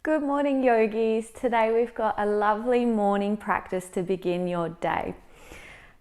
Good morning, yogis. Today we've got a lovely morning practice to begin your day.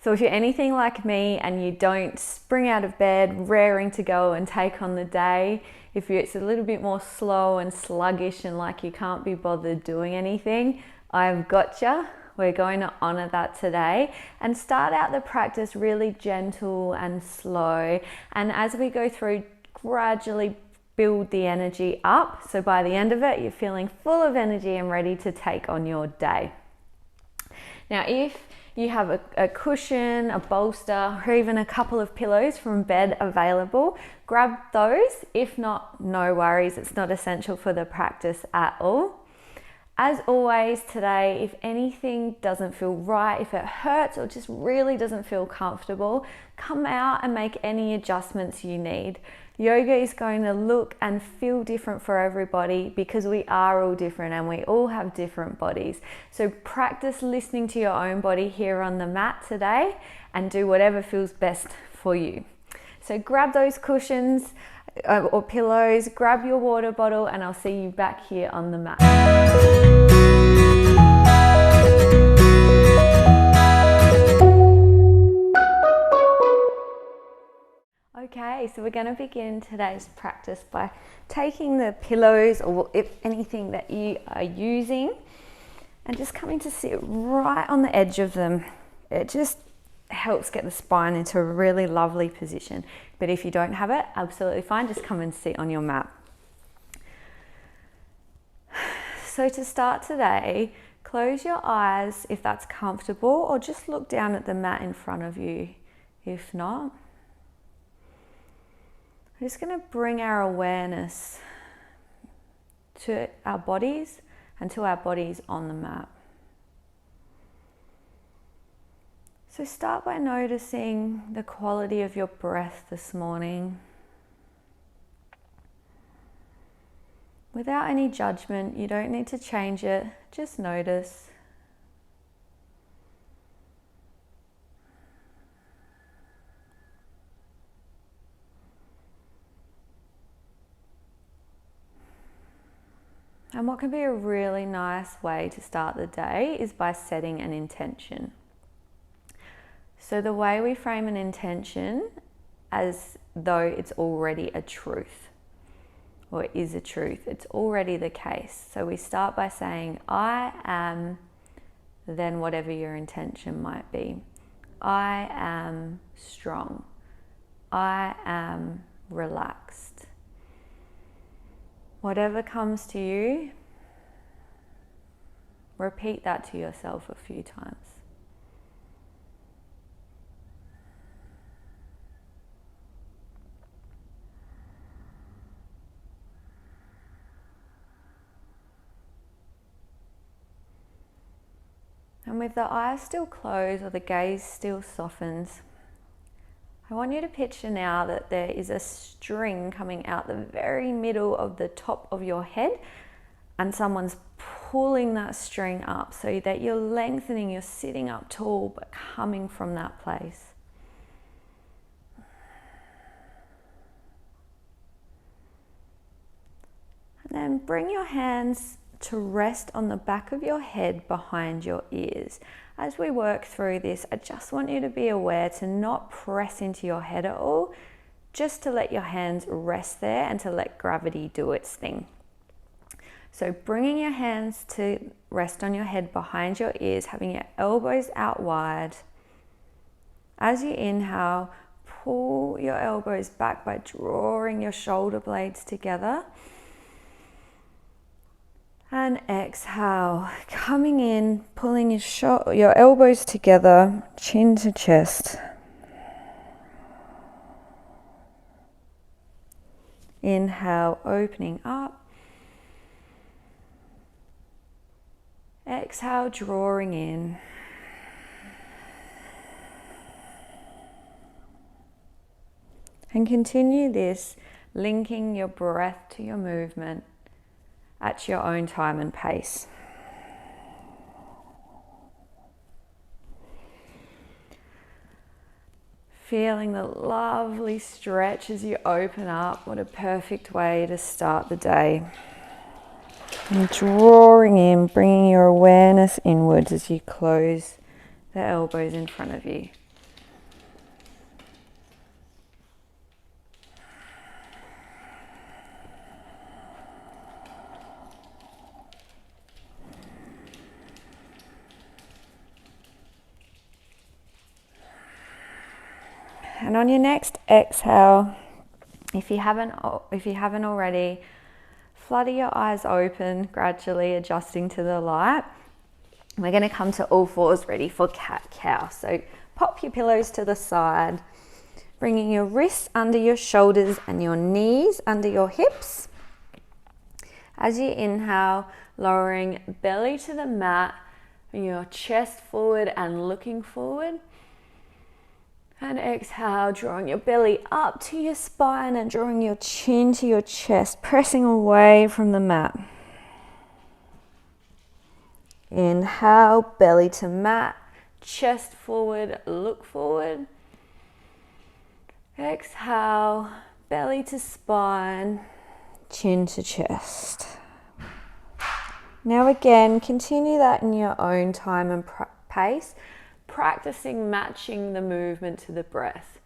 So if you're anything like me and you don't spring out of bed raring to go and take on the day, if it's a little bit more slow and sluggish and like you can't be bothered doing anything, I've gotcha. We're going to honor that today and start out the practice really gentle and slow. And as we go through, gradually build the energy up. So by the end of it, you're feeling full of energy and ready to take on your day. Now, if you have a cushion, a bolster, or even a couple of pillows from bed available, grab those. If not, no worries. It's not essential for the practice at all. As always today, if anything doesn't feel right, if it hurts or just really doesn't feel comfortable, come out and make any adjustments you need. Yoga is going to look and feel different for everybody because we are all different and we all have different bodies. So practice listening to your own body here on the mat today and do whatever feels best for you. So grab those cushions or pillows, grab your water bottle, and I'll see you back here on the mat. Okay, so we're going to begin today's practice by taking the pillows or if anything that you are using and just coming to sit right on the edge of them. It just helps get the spine into a really lovely position. But if you don't have it, absolutely fine. Just come and sit on your mat. So to start today, close your eyes if that's comfortable, or just look down at the mat in front of you if not. I'm just going to bring our awareness to our bodies and to our bodies on the mat. So start by noticing the quality of your breath this morning. Without any judgment, you don't need to change it, just notice. And what can be a really nice way to start the day is by setting an intention. So the way we frame an intention as though it's already a truth, or is a truth, it's already the case. So we start by saying, I am, then whatever your intention might be. I am strong. I am relaxed. Whatever comes to you, repeat that to yourself a few times. And with the eyes still closed or the gaze still softens, I want you to picture now that there is a string coming out the very middle of the top of your head and someone's pulling that string up so that you're lengthening, you're sitting up tall but coming from that place. And then bring your hands to rest on the back of your head behind your ears. As we work through this, I just want you to be aware to not press into your head at all, just to let your hands rest there and to let gravity do its thing. So bringing your hands to rest on your head behind your ears, having your elbows out wide. As you inhale, pull your elbows back by drawing your shoulder blades together. And exhale, coming in, pulling your elbows together, chin to chest. Inhale, opening up. Exhale, drawing in. And continue this, linking your breath to your movement at your own time and pace. Feeling the lovely stretch as you open up. What a perfect way to start the day. And drawing in, bringing your awareness inwards as you close the elbows in front of you. And on your next exhale, if you haven't already, flutter your eyes open, gradually adjusting to the light. We're going to come to all fours, ready for cat-cow. So pop your pillows to the side, bringing your wrists under your shoulders and your knees under your hips. As you inhale, lowering belly to the mat, your chest forward and looking forward. And exhale, drawing your belly up to your spine and drawing your chin to your chest, pressing away from the mat. Inhale, belly to mat, chest forward, look forward. Exhale, belly to spine, chin to chest. Now again, continue that in your own time and pace, practicing matching the movement to the breath.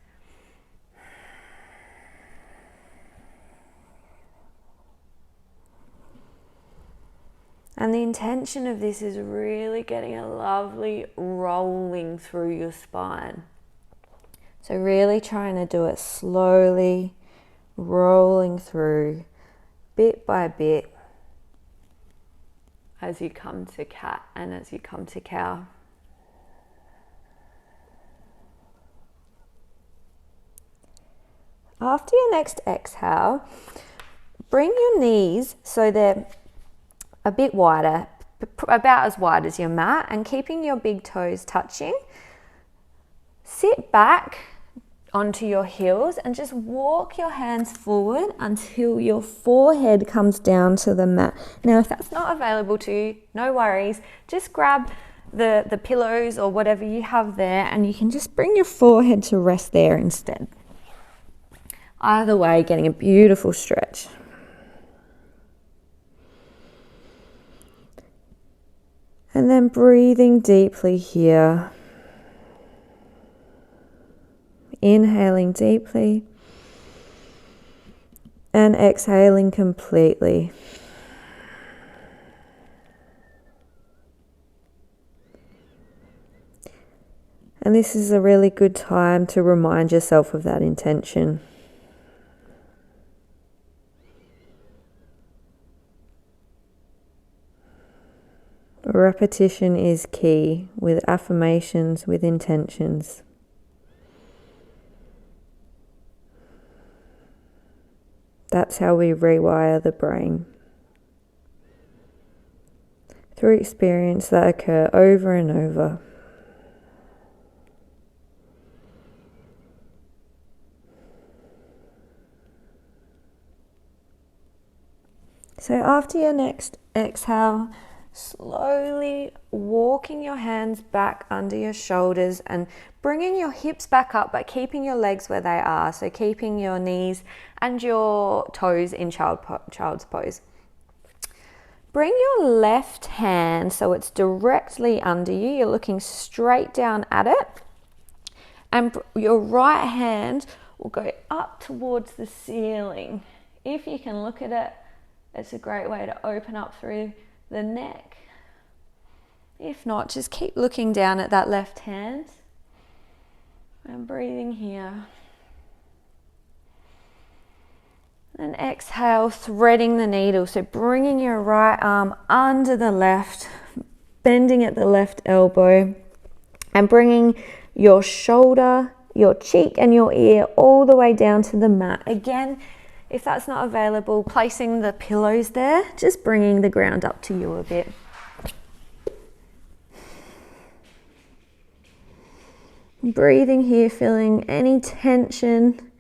And the intention of this is really getting a lovely rolling through your spine. So really trying to do it slowly, rolling through bit by bit as you come to cat and as you come to cow. After your next exhale, bring your knees so they're a bit wider, about as wide as your mat, and keeping your big toes touching. Sit back onto your heels and just walk your hands forward until your forehead comes down to the mat. Now, if that's not available to you, no worries. Just grab the pillows or whatever you have there and you can just bring your forehead to rest there instead. Either way, getting a beautiful stretch. And then breathing deeply here. Inhaling deeply and exhaling completely. And this is a really good time to remind yourself of that intention. Repetition is key with affirmations, with intentions. That's how we rewire the brain. Through experience that occur over and over. So after your next exhale, slowly walking your hands back under your shoulders and bringing your hips back up, but keeping your legs where they are. So keeping your knees and your toes in child's pose. Bring your left hand so it's directly under you. You're looking straight down at it. And your right hand will go up towards the ceiling. If you can look at it, it's a great way to open up through the neck. If not, just keep looking down at that left hand and breathing here. And exhale, threading the needle. So bringing your right arm under the left, bending at the left elbow, and bringing your shoulder, your cheek and your ear all the way down to the mat. Again, if that's not available, placing the pillows there, just bringing the ground up to you a bit. Breathing here, feeling any tension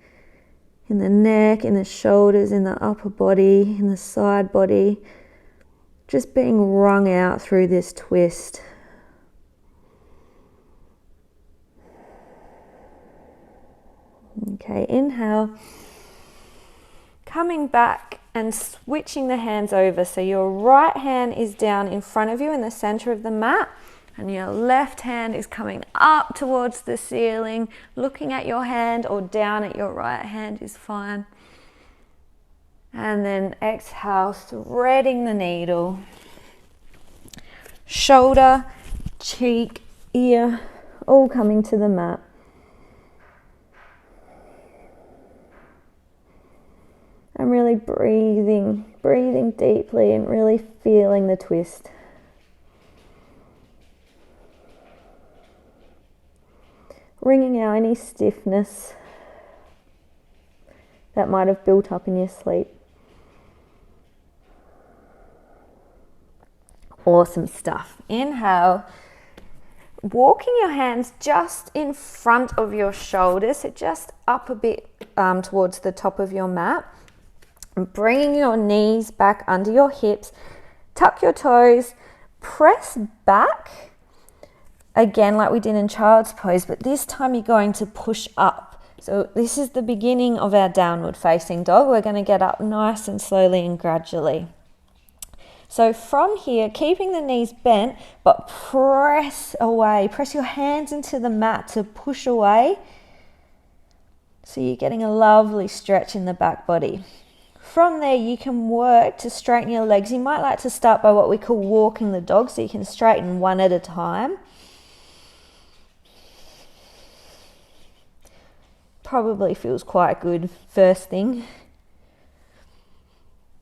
in the neck, in the shoulders, in the upper body, in the side body, just being wrung out through this twist. Okay, inhale. Coming back and switching the hands over. So your right hand is down in front of you in the center of the mat, and your left hand is coming up towards the ceiling. Looking at your hand or down at your right hand is fine. And then exhale, threading the needle. Shoulder, cheek, ear, all coming to the mat. And really breathing deeply and really feeling the twist. Wringing out any stiffness that might have built up in your sleep. Awesome stuff. Inhale. Walking your hands just in front of your shoulders, so just up a bit towards the top of your mat. Bringing your knees back under your hips. Tuck your toes. Press back. Again, like we did in child's pose, but this time you're going to push up. So this is the beginning of our downward facing dog. We're going to get up nice and slowly and gradually. So from here, keeping the knees bent, but press away. Press your hands into the mat to push away. So you're getting a lovely stretch in the back body. From there, you can work to straighten your legs. You might like to start by what we call walking the dog, so you can straighten one at a time. Probably feels quite good first thing.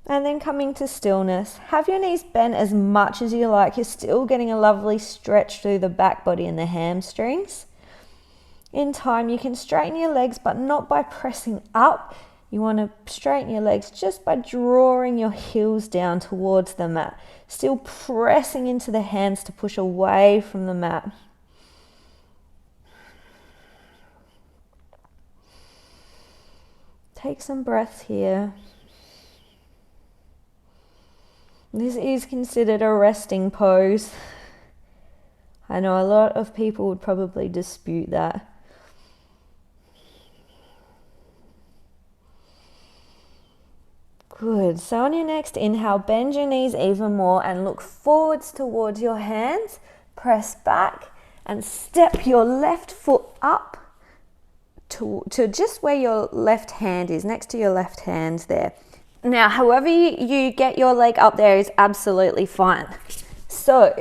And then coming to stillness. Have your knees bent as much as you like. You're still getting a lovely stretch through the back body and the hamstrings. In time, you can straighten your legs, but not by pressing up. You want to straighten your legs just by drawing your heels down towards the mat. Still pressing into the hands to push away from the mat. Take some breaths here. This is considered a resting pose. I know a lot of people would probably dispute that. Good. So on your next inhale, bend your knees even more and look forwards towards your hands. Press back and step your left foot up to just where your left hand is, next to your left hand there. Now, however you get your leg up there is absolutely fine. So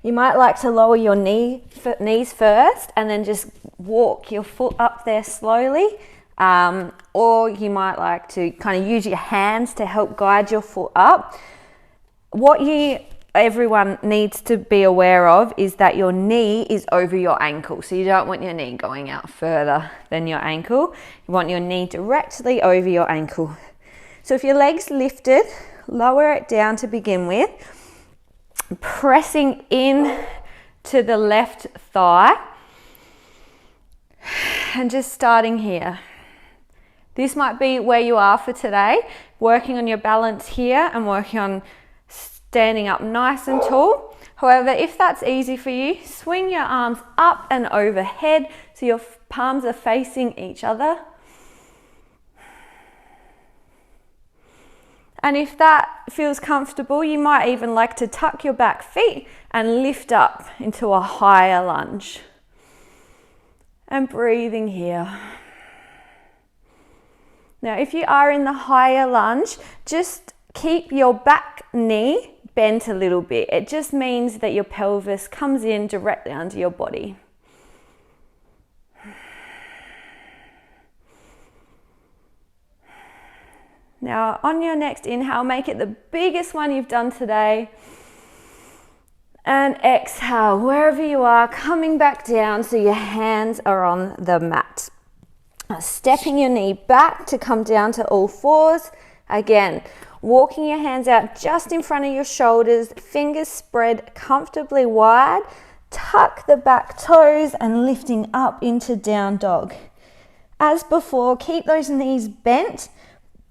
you might like to lower your knees first and then just walk your foot up there slowly. Or you might like to kind of use your hands to help guide your foot up. What everyone needs to be aware of is that your knee is over your ankle. So you don't want your knee going out further than your ankle. You want your knee directly over your ankle. So if your leg's lifted, lower it down to begin with, pressing in to the left thigh and just starting here. This might be where you are for today, working on your balance here and working on standing up nice and tall. However, if that's easy for you, swing your arms up and overhead so your palms are facing each other. And if that feels comfortable, you might even like to tuck your back feet and lift up into a higher lunge. And breathing here. Now, if you are in the higher lunge, just keep your back knee bent a little bit. It just means that your pelvis comes in directly under your body. Now, on your next inhale, make it the biggest one you've done today. And exhale, wherever you are, coming back down so your hands are on the mat. Stepping your knee back to come down to all fours. Again, walking your hands out just in front of your shoulders, fingers spread comfortably wide. Tuck the back toes and lifting up into down dog. As before, keep those knees bent.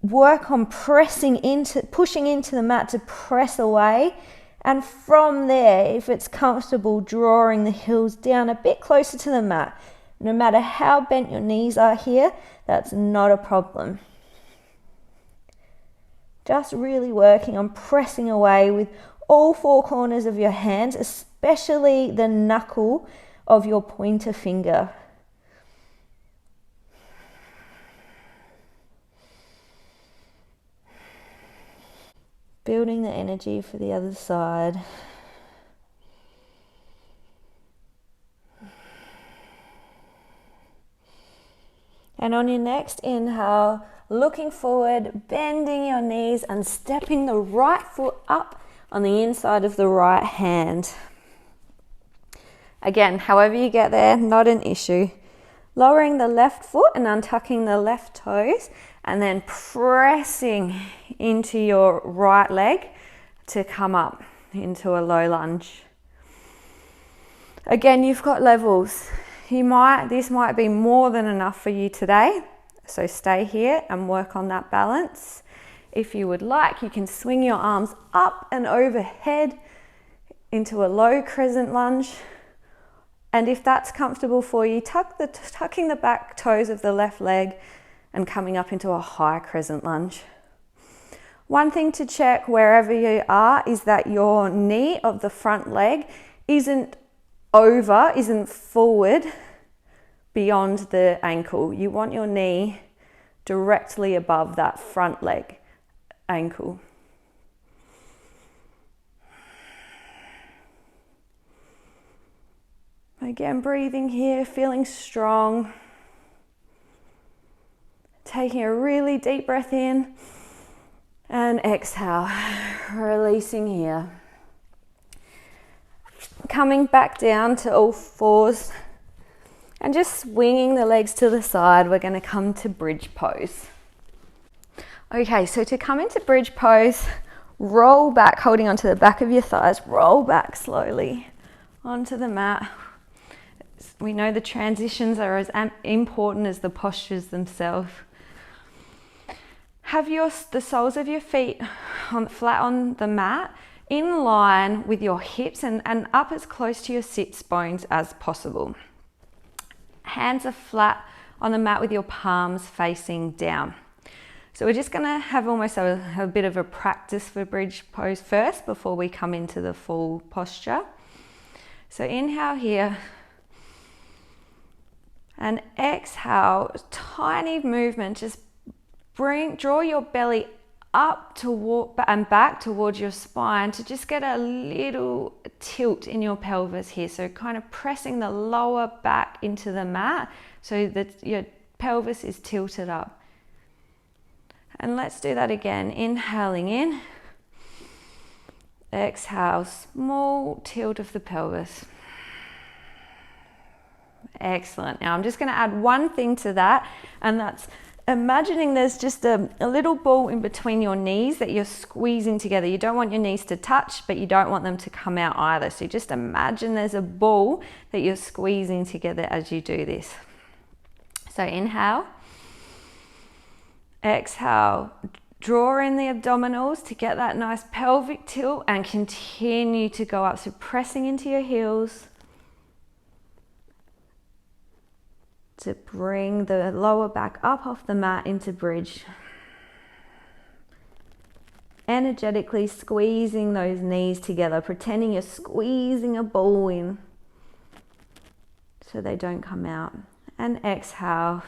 Work on pushing into the mat to press away. And from there, if it's comfortable, drawing the heels down a bit closer to the mat. No matter how bent your knees are here, that's not a problem. Just really working on pressing away with all four corners of your hands, especially the knuckle of your pointer finger. Building the energy for the other side. And on your next inhale, looking forward, bending your knees and stepping the right foot up on the inside of the right hand. Again, however you get there, not an issue. Lowering the left foot and untucking the left toes, and then pressing into your right leg to come up into a low lunge. Again, you've got levels. This might be more than enough for you today, so stay here and work on that balance. If you would like, you can swing your arms up and overhead into a low crescent lunge. And if that's comfortable for you, tucking the back toes of the left leg and coming up into a high crescent lunge. One thing to check wherever you are is that your knee of the front leg isn't forward beyond the ankle. You want your knee directly above that front leg ankle. Again, breathing here, feeling strong. Taking a really deep breath in and exhale, releasing here. Coming back down to all fours and just swinging the legs to the side, we're going to come to bridge pose. Okay, so to come into bridge pose, roll back, holding onto the back of your thighs, roll back slowly onto the mat. We know the transitions are as important as the postures themselves. Have the soles of your feet flat on the mat, in line with your hips and up as close to your sits bones as possible. Hands are flat on the mat with your palms facing down. So we're just going to have almost a bit of a practice for bridge pose first before we come into the full posture. So inhale here. And exhale, tiny movement, just draw your belly up and back towards your spine to just get a little tilt in your pelvis here. So kind of pressing the lower back into the mat so that your pelvis is tilted up. And let's do that again. Inhaling in. Exhale, small tilt of the pelvis. Excellent. Now I'm just going to add one thing to that, and that's imagining there's just a little ball in between your knees that you're squeezing together. You don't want your knees to touch, but you don't want them to come out either. So just imagine there's a ball that you're squeezing together as you do this. So inhale. Exhale. Draw in the abdominals to get that nice pelvic tilt and continue to go up. So pressing into your heels to bring the lower back up off the mat into bridge. Energetically squeezing those knees together, pretending you're squeezing a ball in so they don't come out. And exhale,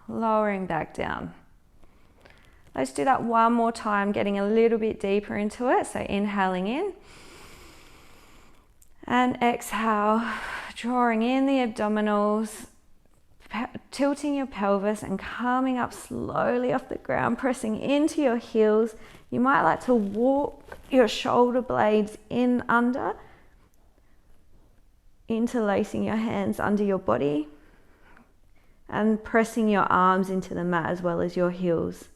lowering back down. Let's do that one more time, getting a little bit deeper into it. So inhaling in and exhale, drawing in the abdominals, tilting your pelvis and coming up slowly off the ground, pressing into your heels. You might like to walk your shoulder blades in under, interlacing your hands under your body and pressing your arms into the mat as well as your heels.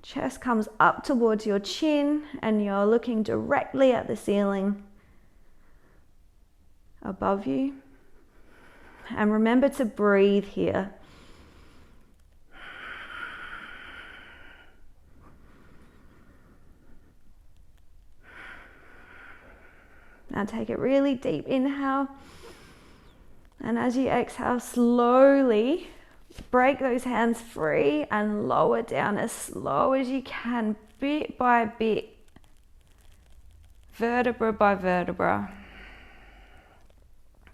Chest comes up towards your chin and you're looking directly at the ceiling above you. And remember to breathe here. Now take a really deep inhale. And as you exhale, slowly break those hands free and lower down as slow as you can bit by bit, vertebra by vertebra,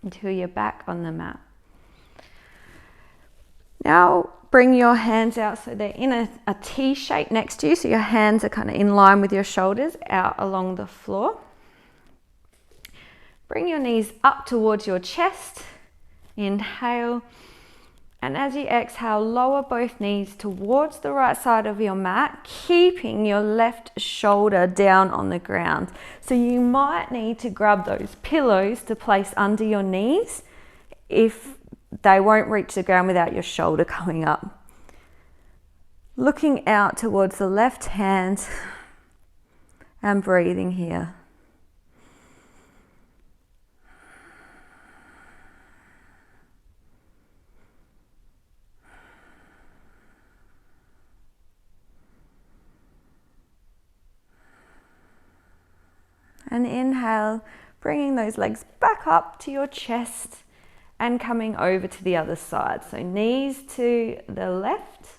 until you're back on the mat. Now bring your hands out so they're in a T shape next to you, so your hands are kind of in line with your shoulders out along the floor. Bring your knees up towards your chest, inhale, and as you exhale, lower both knees towards the right side of your mat, keeping your left shoulder down on the ground. So you might need to grab those pillows to place under your knees if they won't reach the ground without your shoulder coming up. Looking out towards the left hand and breathing here. And inhale, bringing those legs back up to your chest and coming over to the other side. So knees to the left,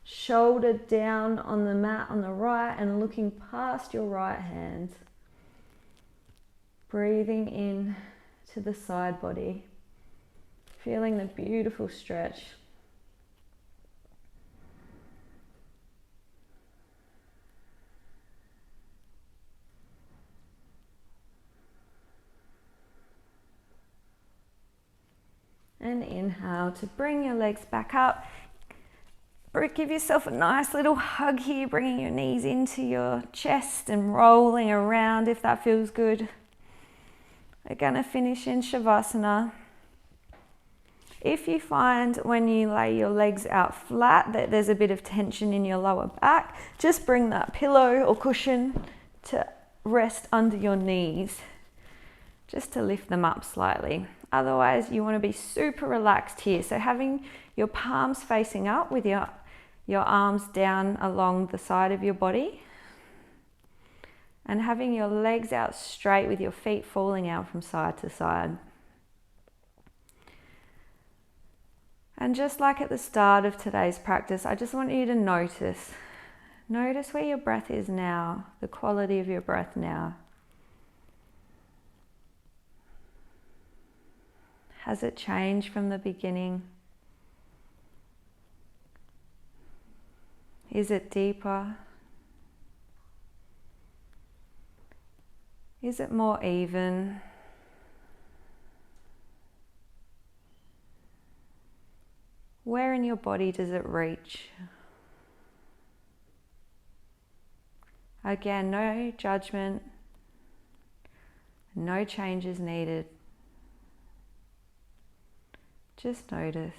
shoulder down on the mat on the right and looking past your right hand. Breathing in to the side body, feeling the beautiful stretch. And inhale to bring your legs back up. Give yourself a nice little hug here, bringing your knees into your chest and rolling around if that feels good. We're going to finish in Shavasana. If you find when you lay your legs out flat that there's a bit of tension in your lower back, just bring that pillow or cushion to rest under your knees, just to lift them up slightly. Otherwise, you want to be super relaxed here. So having your palms facing up with your arms down along the side of your body, and having your legs out straight with your feet falling out from side to side. And just like at the start of today's practice, I just want you to notice where your breath is now, the quality of your breath now. Has it changed from the beginning? Is it deeper? Is it more even? Where in your body does it reach? Again, no judgment, no changes needed. Just notice.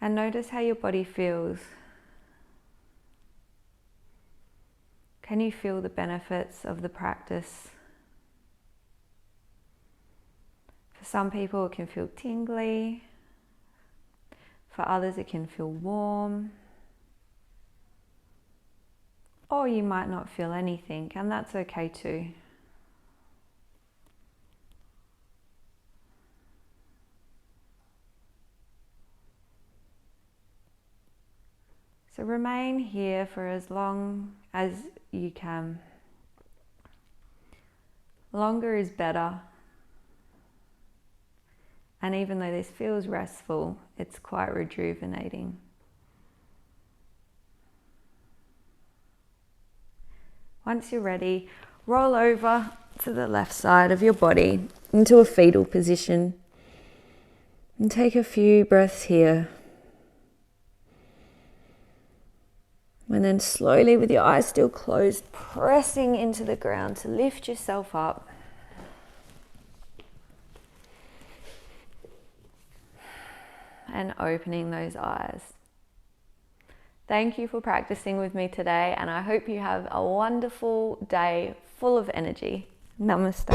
And notice how your body feels. Can you feel the benefits of the practice? For some people, it can feel tingly. For others, it can feel warm. Or you might not feel anything, and that's okay too. So remain here for as long as you can. Longer is better. And even though this feels restful, it's quite rejuvenating. Once you're ready, roll over to the left side of your body into a fetal position. And take a few breaths here. And then slowly, with your eyes still closed, pressing into the ground to lift yourself up. And opening those eyes. Thank you for practicing with me today, and I hope you have a wonderful day full of energy. Namaste.